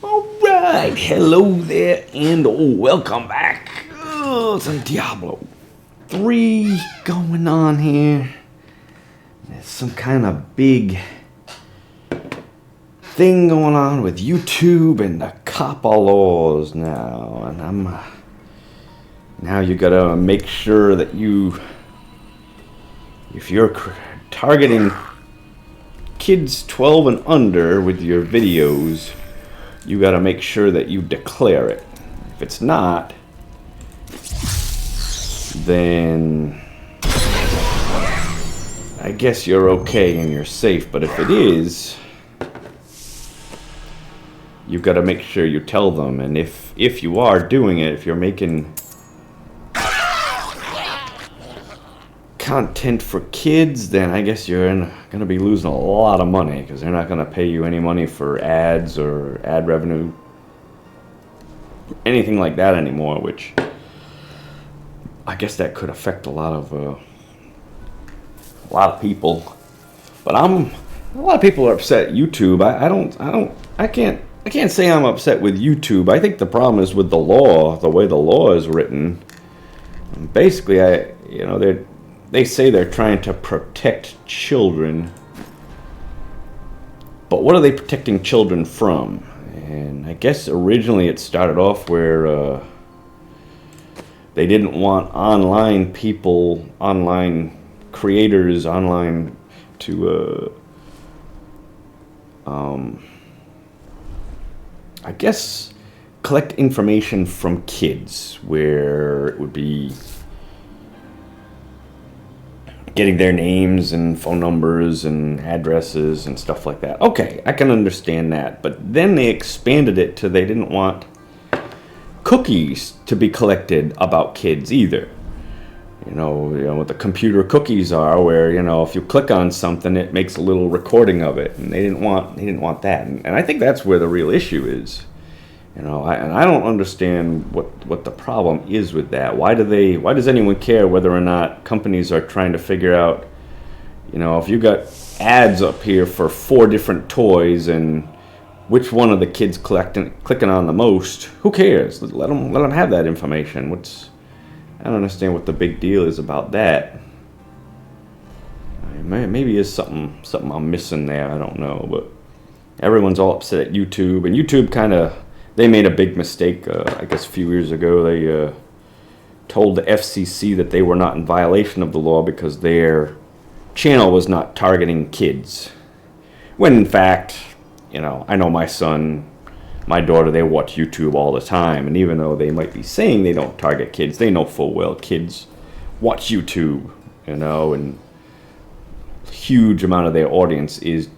Alright, hello there and welcome back. Some Diablo 3 going on here. There's some kind of big thing going on with YouTube and the COPPA laws now. And now you gotta make sure that if you're targeting kids 12 and under with your videos, you got to make sure that you declare it. If it's not, then I guess you're okay and you're safe. But if it is, you've got to make sure you tell them. And if you are doing it, if you're making content for kids, then I guess you're going to be losing a lot of money, because they're not going to pay you any money for ads or ad revenue, anything like that anymore, which I guess that could affect a lot of people. But a lot of people are upset at YouTube. I can't say I'm upset with YouTube. I think the problem is with the law, the way the law is written. Basically, they say they're trying to protect children, but what are they protecting children from? And I guess originally it started off where they didn't want online people, online creators, to I guess collect information from kids, where it would be getting their names and phone numbers and addresses and stuff like that. Okay, I can understand that. But then they expanded it to they didn't want cookies to be collected about kids either. You know what the computer cookies are, where if you click on something, it makes a little recording of it, and they didn't want that. And I think that's where the real issue is. I don't understand what the problem is with that. Why does anyone care whether or not companies are trying to figure out, if you got ads up here for 4 different toys and which one of the kids clicking on the most? Who cares? Let them have that information. I don't understand what the big deal is about that. Maybe it's something I'm missing there. I don't know, but everyone's all upset at YouTube, and YouTube they made a big mistake, I guess a few years ago. They told the FCC that they were not in violation of the law because their channel was not targeting kids. When in fact, I know my son, my daughter, they watch YouTube all the time. And even though they might be saying they don't target kids, they know full well kids watch YouTube, and a huge amount of their audience is,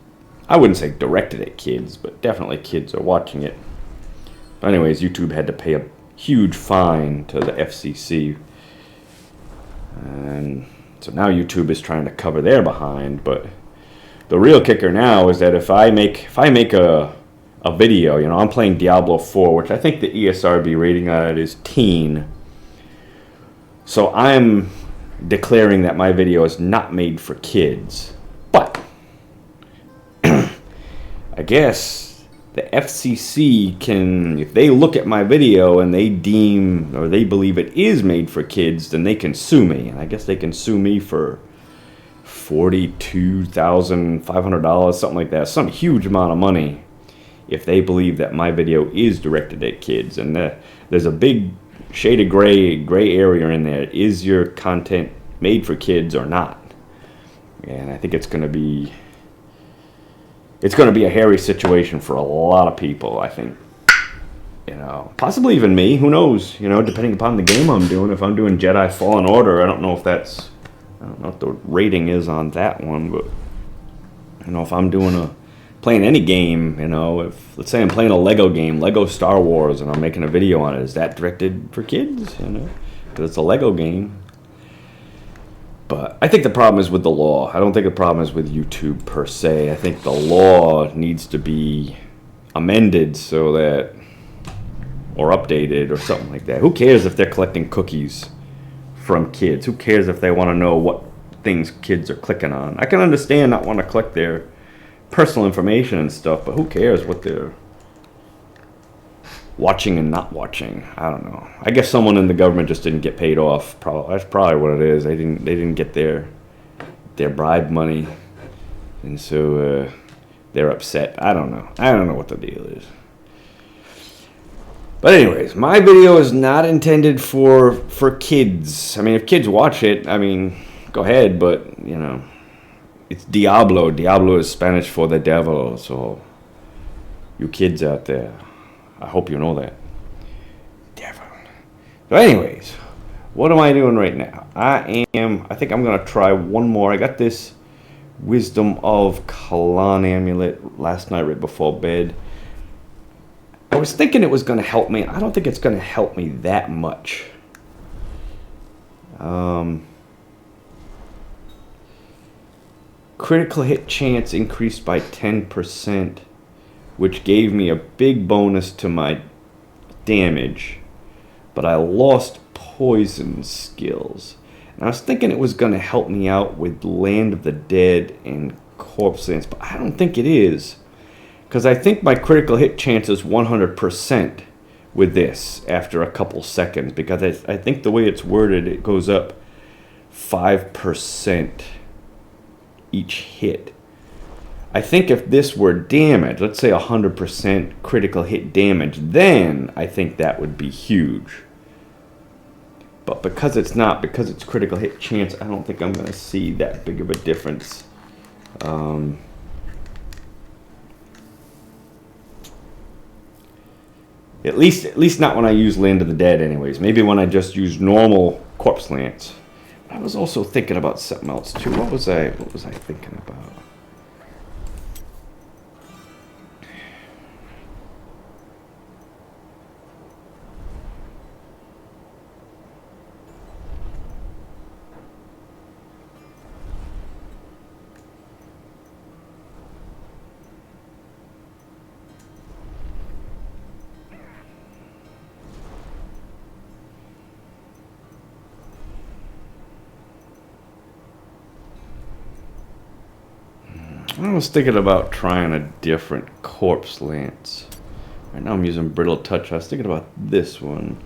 I wouldn't say directed at kids, but definitely kids are watching it. Anyways, YouTube had to pay a huge fine to the FCC, and so now YouTube is trying to cover their behind. But the real kicker now is that if I make a video, I'm playing Diablo 4, which I think the ESRB rating on it is teen. So I'm declaring that my video is not made for kids. But I guess the FCC can, if they look at my video and they deem or they believe it is made for kids, then they can sue me. And I guess they can sue me for $42,500, something like that, some huge amount of money, if they believe that my video is directed at kids. And there's a big shade of gray area in there. Is your content made for kids or not? And I think it's going to be a hairy situation for a lot of people, I think. Possibly even me. Who knows? Depending upon the game I'm doing. If I'm doing Jedi Fallen Order, I don't know what the rating is on that one, but if I'm playing any game, if let's say I'm playing a Lego game, Lego Star Wars, and I'm making a video on it, is that directed for kids? Because it's a Lego game. But I think the problem is with the law. I don't think the problem is with YouTube per se. I think the law needs to be amended so that, or updated or something like that. Who cares if they're collecting cookies from kids? Who cares if they want to know what things kids are clicking on? I can understand not want to collect their personal information and stuff, but who cares what watching and not watching. I don't know. I guess someone in the government just didn't get paid off. That's probably what it is. They didn't get their bribe money, and so they're upset. I don't know. I don't know what the deal is. But anyways, my video is not intended for kids. I mean, if kids watch it, I mean, go ahead, but, you know, it's Diablo. Diablo is Spanish for the devil, so you kids out there, I hope you know that. Devil. So anyways, what am I doing right now? I think I'm going to try one more. I got this Wisdom of Kalan amulet last night right before bed. I was thinking it was going to help me. I don't think it's going to help me that much. Critical hit chance increased by 10%, which gave me a big bonus to my damage, but I lost poison skills. And I was thinking it was going to help me out with Land of the Dead and Corpse Lands, but I don't think it is. Because I think my critical hit chance is 100% with this after a couple seconds. Because I think the way it's worded, it goes up 5% each hit. I think if this were damage, let's say 100% critical hit damage, then I think that would be huge. But because it's not, because it's critical hit chance, I don't think I'm going to see that big of a difference. At least not when I use Land of the Dead anyways. Maybe when I just use normal Corpse Lance. I was also thinking about something else too. What was I thinking about? I was thinking about trying a different Corpse Lance. Right now I'm using Brittle Touch. I was thinking about this one.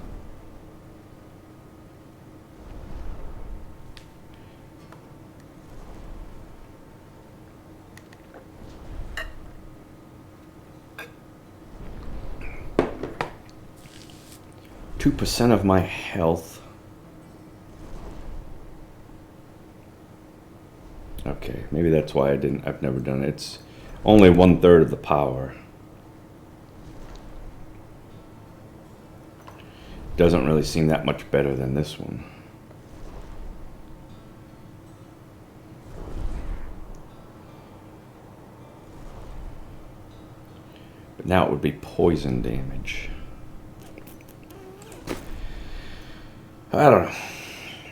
%2 of my health. Okay, maybe that's why I've never done it. It's only 1/3 of the power. Doesn't really seem that much better than this one. But now it would be poison damage. I don't know.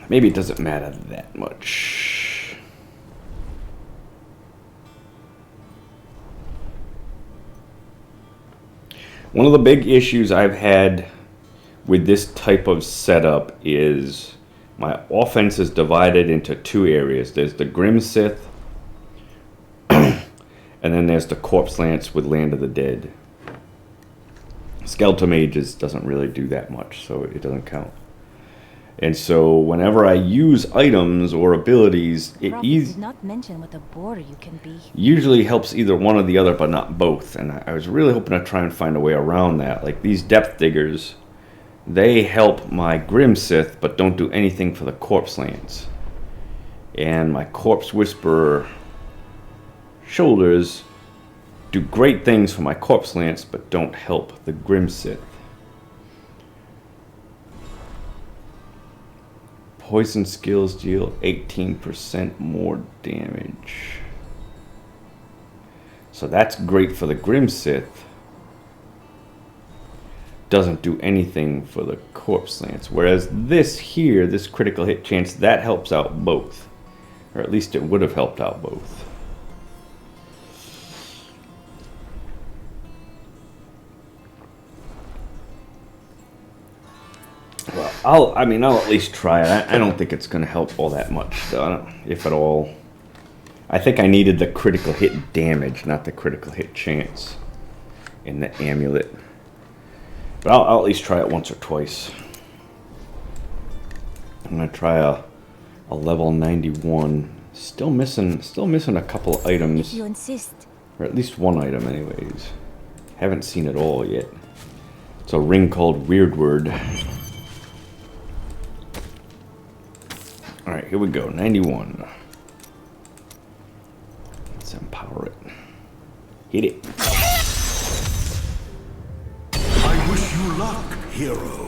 Maybe it doesn't matter that much. One of the big issues I've had with this type of setup is my offense is divided into two areas. There's the Grim Sith, and then there's the Corpse Lance with Land of the Dead. Skeletal Mages doesn't really do that much, so it doesn't count. And so whenever I use items or abilities, it did not mention what the border you can be. Usually helps either one or the other, but not both. And I was really hoping to try and find a way around that. Like these Depth Diggers, they help my Grim Sith, but don't do anything for the Corpse Lance. And my Corpse Whisperer shoulders do great things for my Corpse Lance, but don't help the Grim Sith. Poison skills deal 18% more damage. So that's great for the Grim Sith. Doesn't do anything for the Corpse Lance. Whereas this here, this critical hit chance, that helps out both. Or at least it would have helped out both. Well, I'll at least try it. I don't think it's going to help all that much, though, if at all. I think I needed the critical hit damage, not the critical hit chance in the amulet. But I'll at least try it once or twice. I'm gonna try a level 91. Still missing a couple items. If you insist. Or at least one item anyways. Haven't seen it all yet. It's a ring called Weird Word. Alright, here we go. 91. Let's empower it. Hit it. I wish you luck, hero.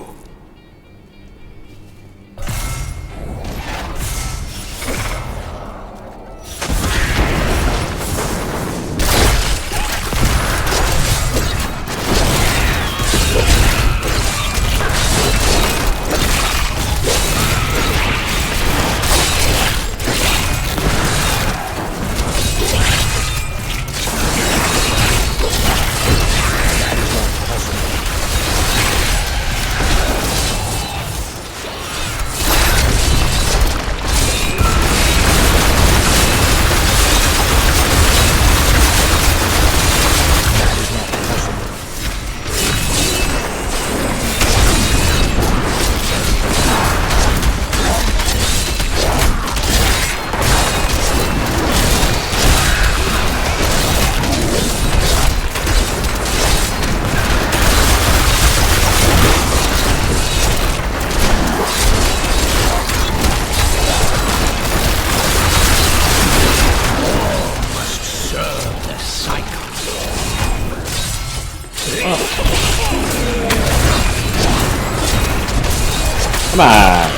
Come on.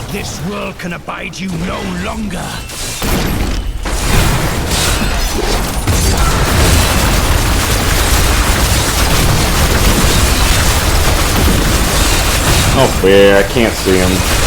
This world can abide you no longer. Oh, yeah, I can't see him.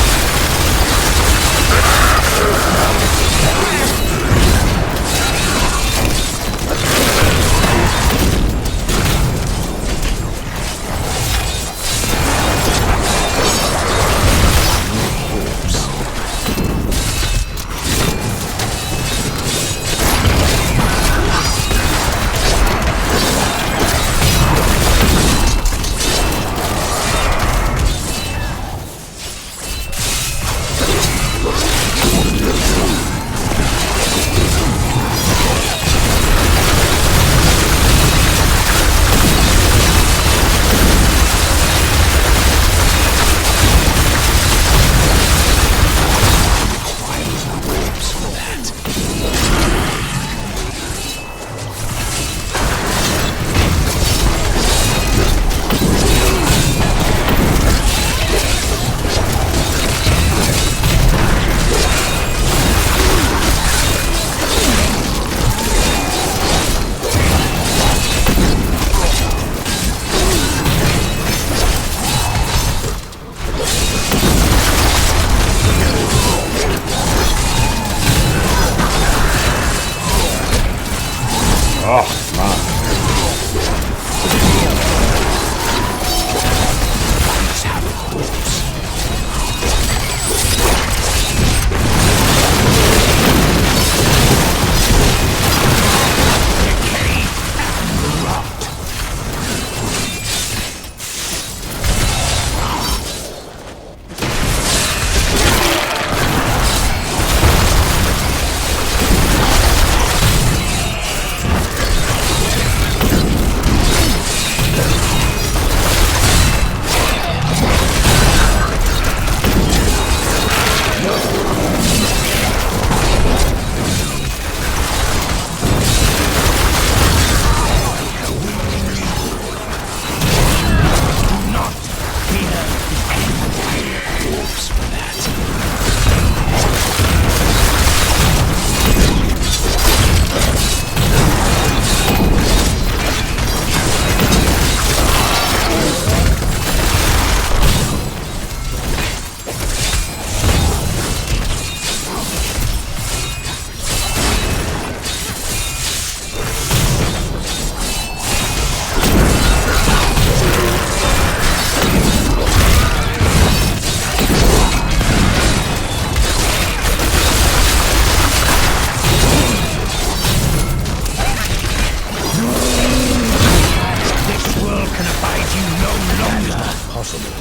possible.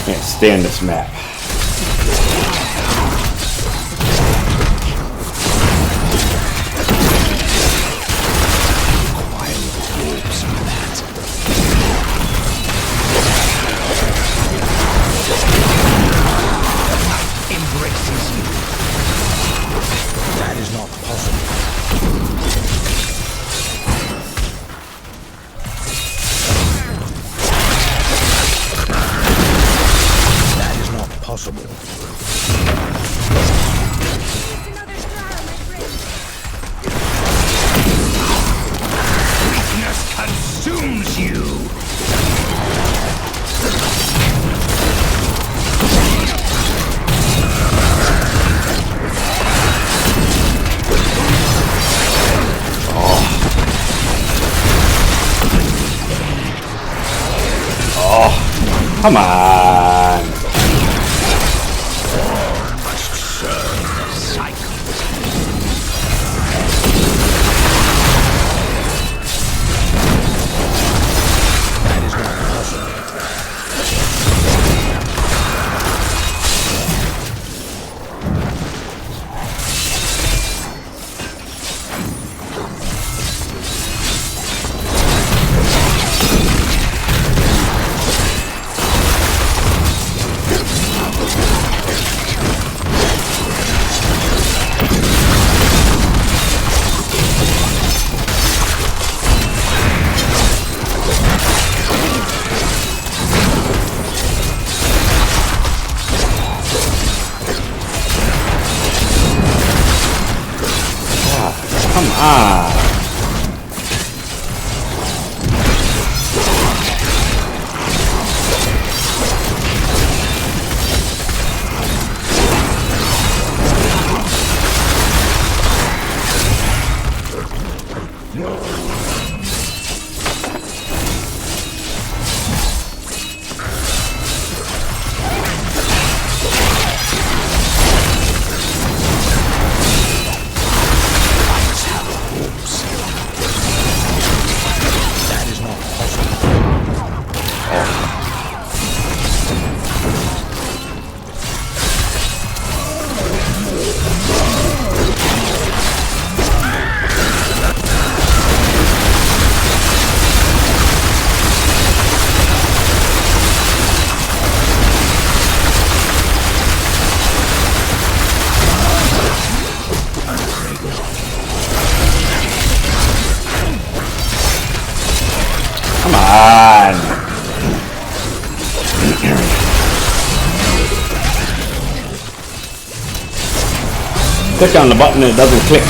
Can't stand this map. Embraces you. That is not possible. That is not possible. Weakness consumes you. Come on. Come on. Come on. Click on the button and it doesn't click.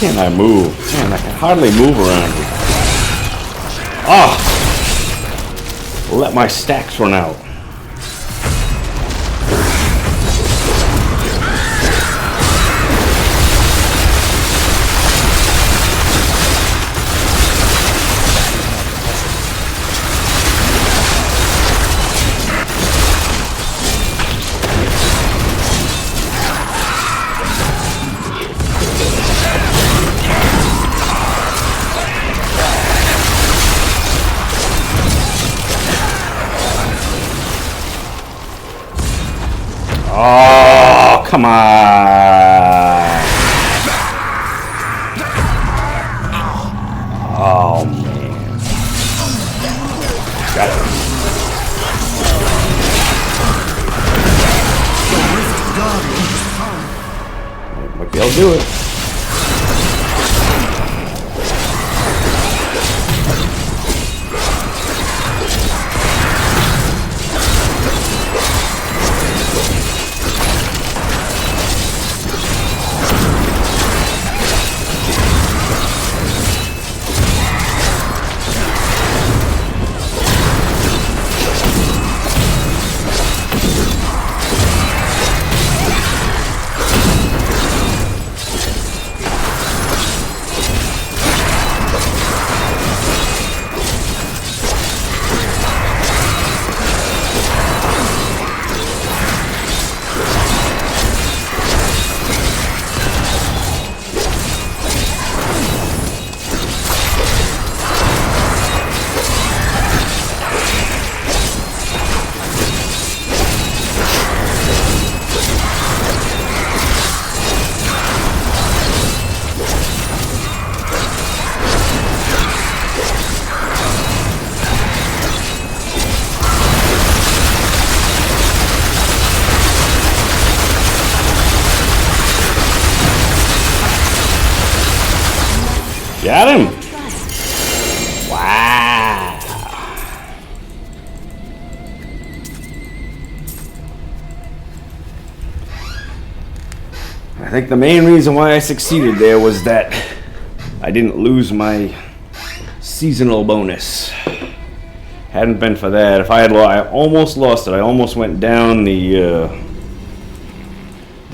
Can't I move? Man, I can hardly move around here. Oh! Let my stacks run out. Oh, come on. Oh, man. Got it. Might be able to do it. Got him! Wow! I think the main reason why I succeeded there was that I didn't lose my seasonal bonus. Hadn't been for that, if I had, I almost lost it. I almost went down the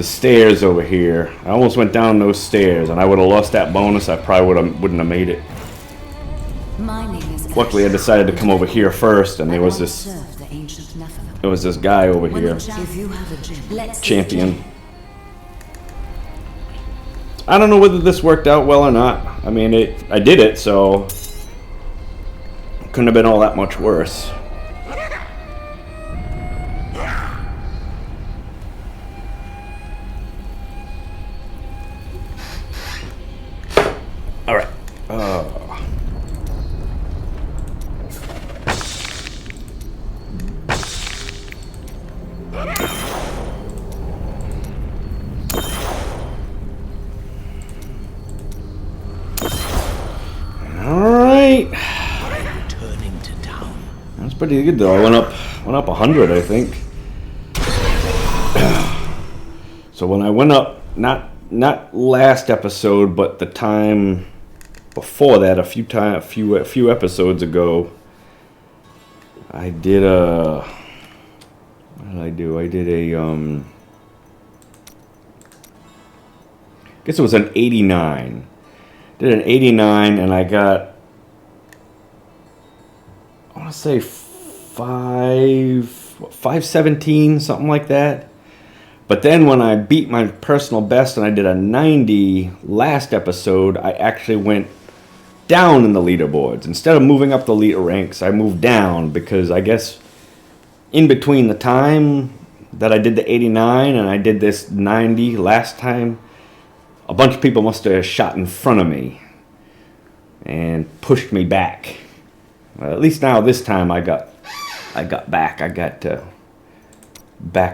stairs over here. I almost went down those stairs, and I would have lost that bonus. I probably wouldn't have made it. Luckily, I decided to come over here first, and there was this guy over here, champion. I don't know whether this worked out well or not. I mean, I did it, so it couldn't have been all that much worse. All right. Returning to town. That's pretty good though. I went up 100, I think. So when I went up, not last episode, but the time before that, a few episodes ago, I did a. What did I do? I did a I guess it was an 89. Did an 89, and I got, I want to say 517, something like that. But then when I beat my personal best and I did a 90 last episode, I actually went down in the leaderboards. Instead of moving up the leader ranks, I moved down because I guess in between the time that I did the 89 and I did this 90 last time, a bunch of people must have shot in front of me and pushed me back. Well, at least now this time I got back. I got back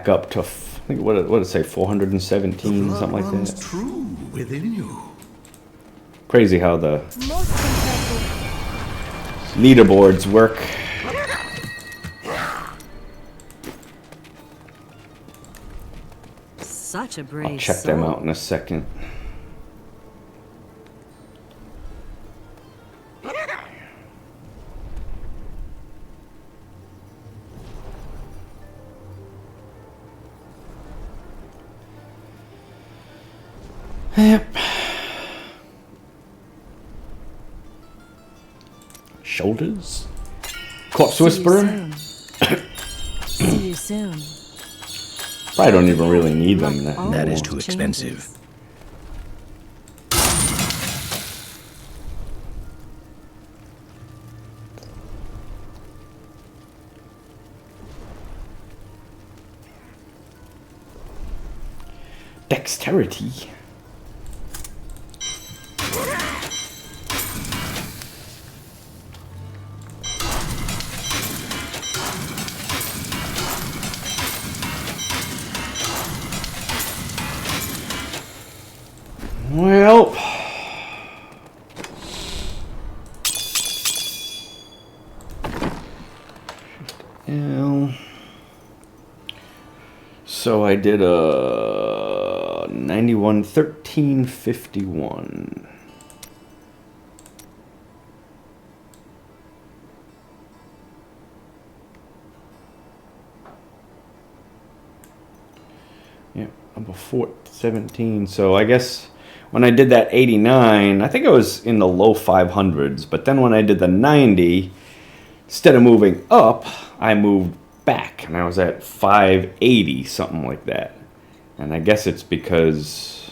up to, I think what did it say, 417, something like that. True within you. Crazy how the leaderboards work. Such a brave I'll check them out in a second. Yep. Shoulders. Corpse Whisperer. See you soon. Probably don't even really need them. That is too expensive. Dexterity. Well, so I did a 91, 13, 51. Yeah, I'm a 17. So I guess when I did that 89, I think I was in the low 500s. But then when I did the 90, instead of moving up, I moved back. And I was at 580, something like that. And I guess it's because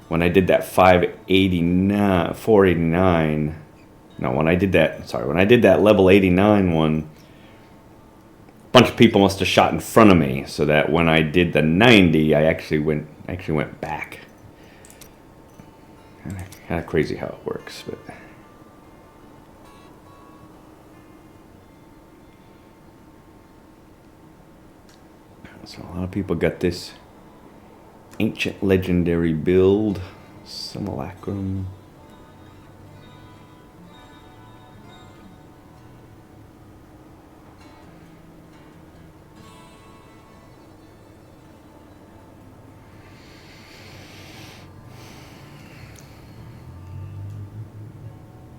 when I did that 589, 489, no, when I did that level 89 one, a bunch of people must have shot in front of me, so that when I did the 90, I actually went back. Kind of crazy how it works, but so a lot of people got this ancient legendary build, simulacrum.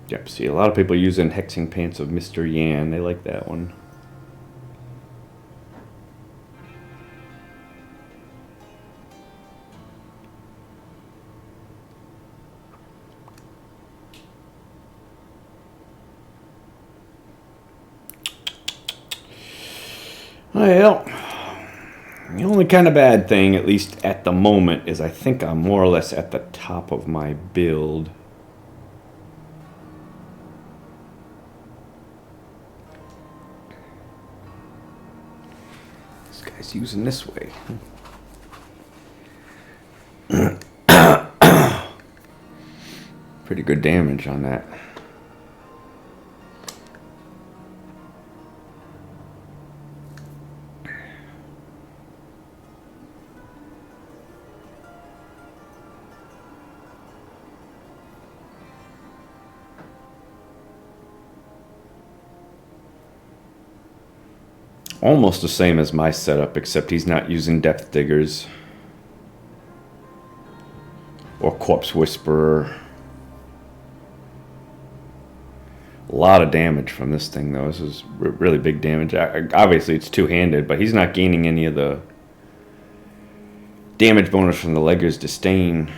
Yep, see a lot of people using Hexing Pants of Mr. Yan. They like that one. Well, the only kind of bad thing, at least at the moment, is I think I'm more or less at the top of my build. This guy's using this way. Pretty good damage on that. Almost the same as my setup, except he's not using Depth Diggers or Corpse Whisperer. A lot of damage from this thing, though. This is really big damage. Obviously, it's two-handed, but he's not gaining any of the damage bonus from the Legger's Disdain.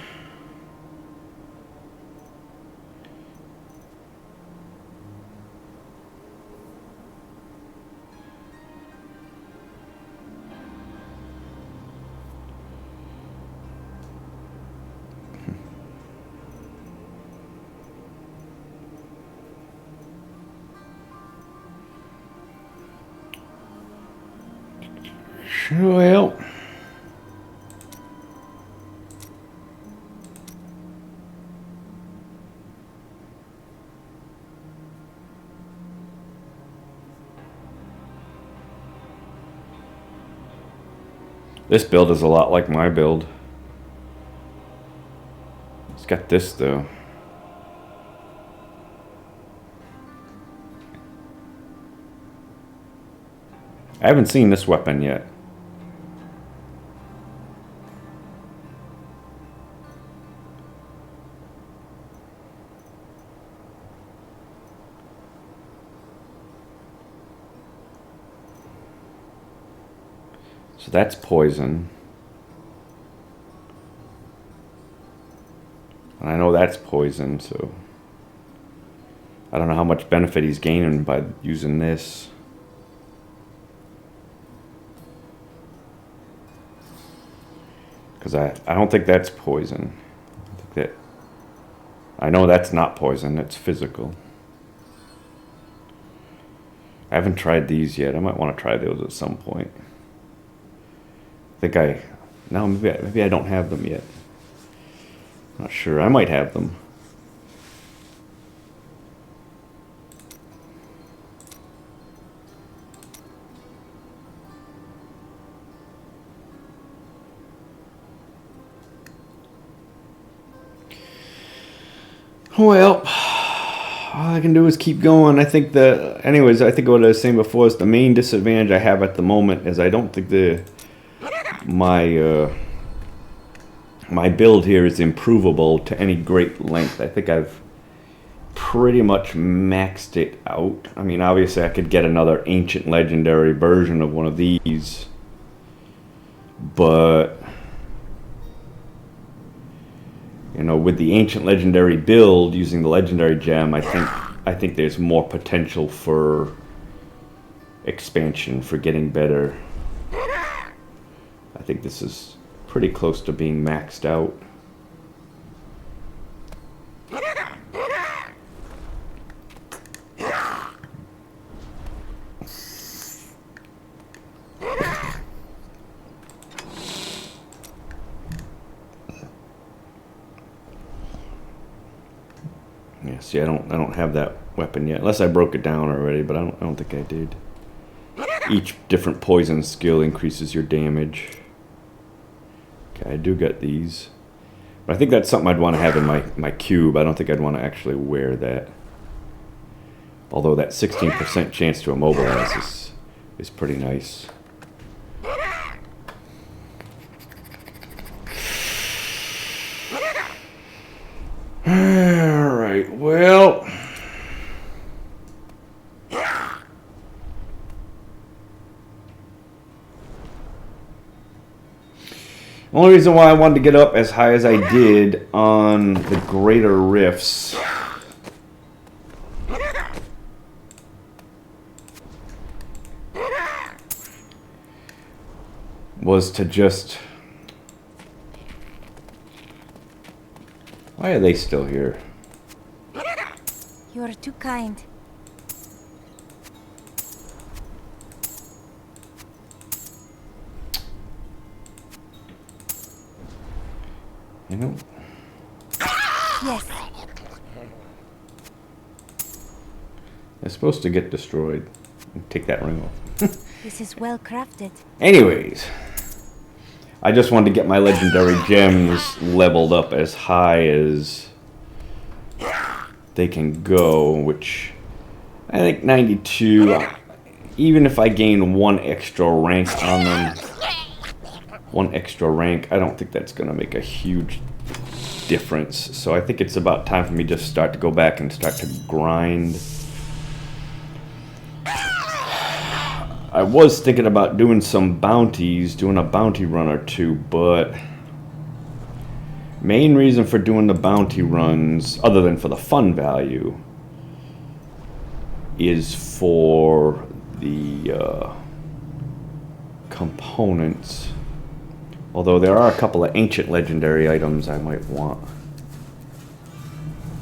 Well, this build is a lot like my build. It's got this, though. I haven't seen this weapon yet. So that's poison. And I know that's poison, so I don't know how much benefit he's gaining by using this. Because I don't think that's poison. I know that's not poison, it's physical. I haven't tried these yet. I might want to try those at some point. I think No, maybe I don't have them yet. Not sure. I might have them. Well, all I can do is keep going. I think anyways, I think what I was saying before is the main disadvantage I have at the moment is I don't think my build here is improvable to any great length. I think I've pretty much maxed it out. I mean, obviously I could get another ancient legendary version of one of these, but you know, with the ancient legendary build using the legendary gem, I think there's more potential for expansion, for getting better. I think this is pretty close to being maxed out. Yeah, see, I don't have that weapon yet, unless I broke it down already, but I don't think I did. Each different poison skill increases your damage. Okay, I do get these. But I think that's something I'd want to have in my cube. I don't think I'd want to actually wear that. Although that 16% chance to immobilize is pretty nice. Alright, well... Only reason why I wanted to get up as high as I did on the greater rifts was to just... Why are they still here? You are too kind. You know? Yes. They're supposed to get destroyed. Take that ring off. This is well crafted. Anyways, I just wanted to get my legendary gems leveled up as high as they can go, which I think 92, even if I gain one extra rank on them, one extra rank, I don't think that's going to make a huge difference. So I think it's about time for me to start to go back and start to grind. I was thinking about doing some bounties, doing a bounty run or two, but main reason for doing the bounty runs, other than for the fun value, is for the components. Although there are a couple of ancient legendary items I might want.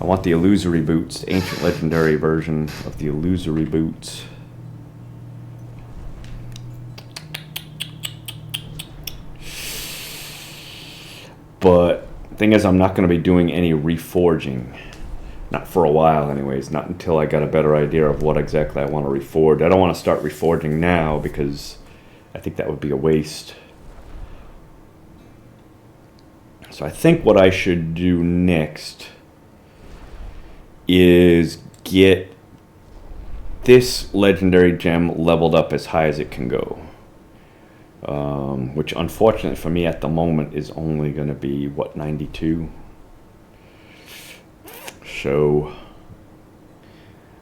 I want the illusory boots, the ancient legendary version of the illusory boots. But the thing is, I'm not going to be doing any reforging. Not for a while anyways, not until I got a better idea of what exactly I want to reforge. I don't want to start reforging now because I think that would be a waste. So I think what I should do next is get this legendary gem leveled up as high as it can go. Which unfortunately for me at the moment is only going to be, what, 92? So,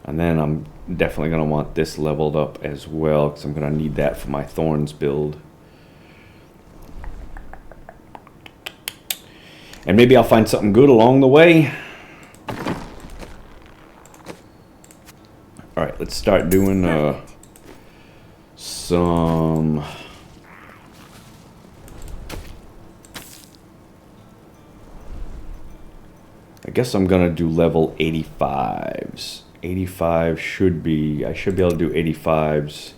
and then I'm definitely going to want this leveled up as well, because I'm going to need that for my Thorns build. And maybe I'll find something good along the way. Alright, let's start doing some... I guess I'm gonna do level 85s. 85 should be... I should be able to do 85s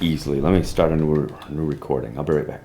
easily. Let me start a new recording. I'll be right back.